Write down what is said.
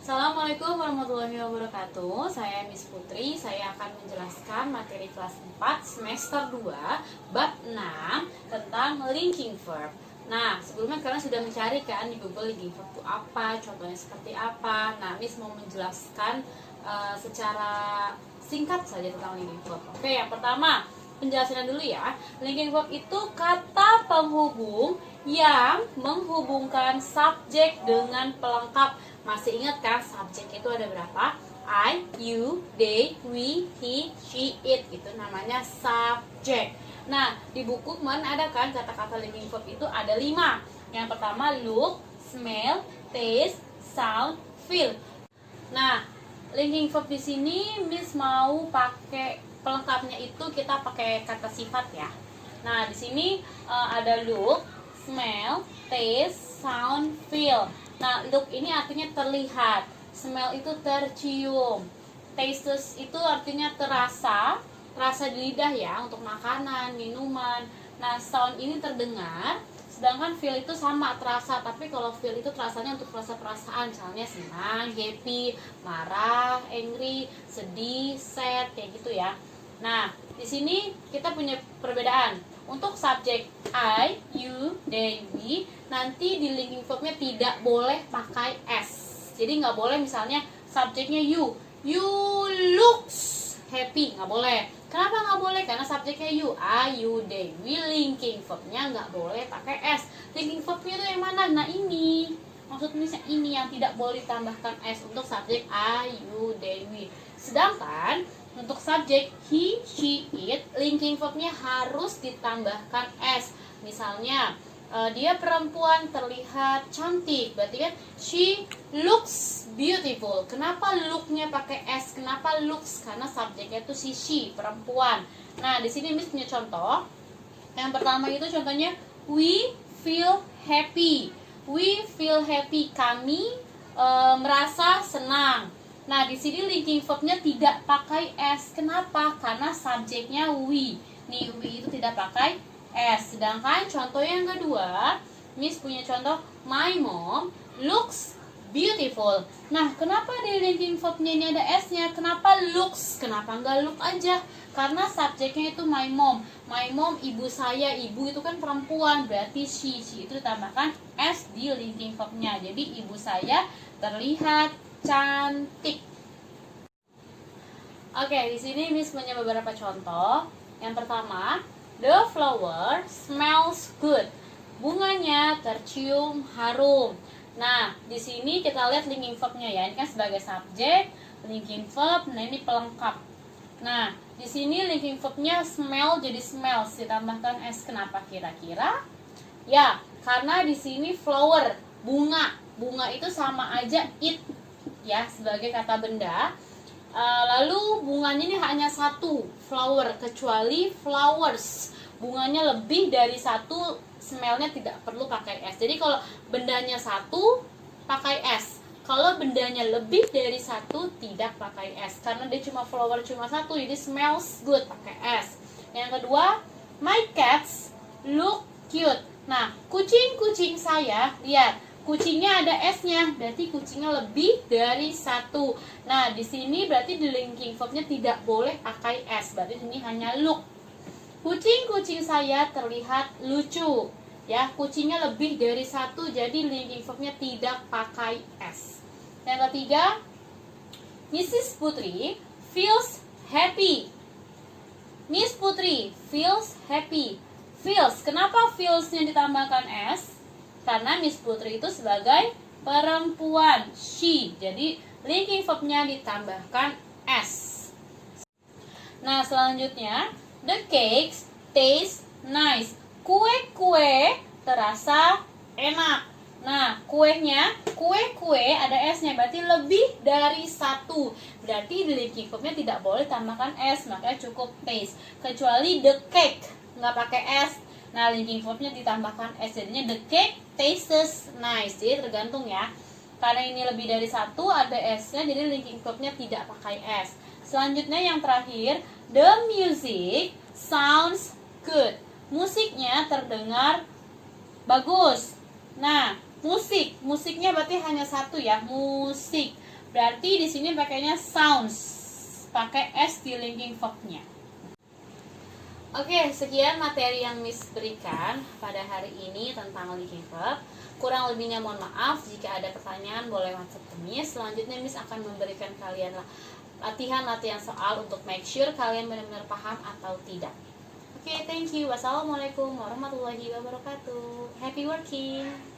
Assalamualaikum warahmatullahi wabarakatuh. Saya Miss Putri. Saya akan menjelaskan materi kelas 4 semester 2 bab 6 tentang linking verb. Nah, sebelumnya kalian sudah mencari kan di Google linking verb itu apa, contohnya seperti apa. Nah, Miss mau menjelaskan secara singkat saja tentang linking verb. Oke, yang pertama, penjelasan dulu ya. Linking verb itu kata penghubung yang menghubungkan subjek dengan pelengkap. Masih ingat kan subjek itu ada berapa? I, you, they, we, he, she, it. Itu namanya subjek. Nah, di buku mana ada kan kata-kata linking verb itu ada 5. Yang pertama look, smell, taste, sound, feel. Nah, linking verb di sini Miss mau pakai pelengkapnya itu kita pakai kata sifat ya. Nah, di sini ada look, smell, taste, sound, feel. Nah, look ini artinya terlihat, smell itu tercium, taste itu artinya terasa, rasa di lidah ya untuk makanan, minuman. Nah, sound ini terdengar, sedangkan feel itu sama terasa, tapi kalau feel itu terasanya untuk perasaan, misalnya senang, happy, marah, angry, sedih, sad, kayak gitu ya. Nah, di sini kita punya perbedaan. Untuk subjek I, you, they, we, nanti di linking verbnya tidak boleh pakai s. Jadi nggak boleh misalnya subjeknya you looks happy, nggak boleh. Kenapa nggak boleh? Karena subjeknya you, I, you, they, we, linking verbnya nggak boleh pakai s. Linking verbnya itu yang mana? Nah ini, maksud tulisnya ini yang tidak boleh tambahkan s untuk subjek I, you, they, we. Sedangkan untuk subjek he, she, it, linking verbnya harus ditambahkan s. Misalnya dia perempuan terlihat cantik, berarti kan she looks beautiful. Kenapa looknya pakai s? Kenapa looks? Karena subjeknya itu si she, perempuan. Nah, di sini Miss punya contoh. Yang pertama itu contohnya we feel happy. We feel happy. Kami merasa senang. Nah, di sini linking verbnya tidak pakai s. Kenapa? Karena subjeknya we. Nih, we itu tidak pakai s. Sedangkan contoh yang kedua, Miss punya contoh my mom looks beautiful. Nah, kenapa di linking verbnya ini ada s-nya? Kenapa looks? Kenapa nggak look aja? Karena subjeknya itu my mom. My mom, ibu saya. Ibu itu kan perempuan, berarti she itu ditambahkan s di linking verbnya. Jadi ibu saya terlihat cantik. Oke, di sini Miss punya beberapa contoh. Yang pertama, the flower smells good. Bunganya tercium harum. Nah, di sini kita lihat linking verbnya ya. Ini kan sebagai subjek, linking verb. Nah, ini pelengkap. Nah, di sini linking verbnya smell jadi smells, ditambahkan s. Kenapa kira-kira? Ya, karena di sini flower, bunga. Bunga itu sama aja it ya sebagai kata benda. Lalu bunganya ini hanya satu, flower, kecuali flowers bunganya lebih dari satu, smellnya tidak perlu pakai s. Jadi kalau bendanya satu pakai s, kalau bendanya lebih dari satu tidak pakai s, karena dia cuma flower cuma satu, jadi smells good pakai s. Yang kedua, my cats look cute. Nah, kucing-kucing saya, lihat kucingnya ada s-nya, berarti kucingnya lebih dari satu. Nah, di sini berarti di linking verbnya tidak boleh pakai s, berarti ini hanya look. Kucing-kucing saya terlihat lucu. Ya, kucingnya lebih dari satu, jadi linking verbnya tidak pakai s. Yang ketiga, Mrs. Putri feels happy. Miss Putri feels happy. Feels, kenapa feels-nya ditambahkan s? Karena Miss Putri itu sebagai perempuan, she. Jadi linking verbnya ditambahkan s. Nah, selanjutnya, the cakes taste nice. Kue-kue terasa enak. Nah, kuenya, kue-kue ada s-nya, berarti lebih dari satu. Berarti di linking verbnya tidak boleh tambahkan s, makanya cukup taste. Kecuali the cake, nggak pakai s. Nah, linking verbnya ditambahkan s, jadinya the cake tastes nice. Jadi tergantung ya. Karena ini lebih dari satu, ada s-nya, jadi linking verbnya tidak pakai s. Selanjutnya yang terakhir, the music sounds good. Musiknya terdengar bagus. Nah, musiknya berarti hanya satu ya, musik. Berarti di sini pakainya sounds, pakai S di linking verb-nya. Oke, sekian materi yang Miss berikan pada hari ini tentang linking verb. Kurang lebihnya mohon maaf. Jika ada pertanyaan boleh WhatsApp ke Miss. Selanjutnya Miss akan memberikan kalian latihan-latihan soal untuk make sure kalian benar-benar paham atau tidak. Oke, thank you. Wassalamualaikum warahmatullahi wabarakatuh. Happy working.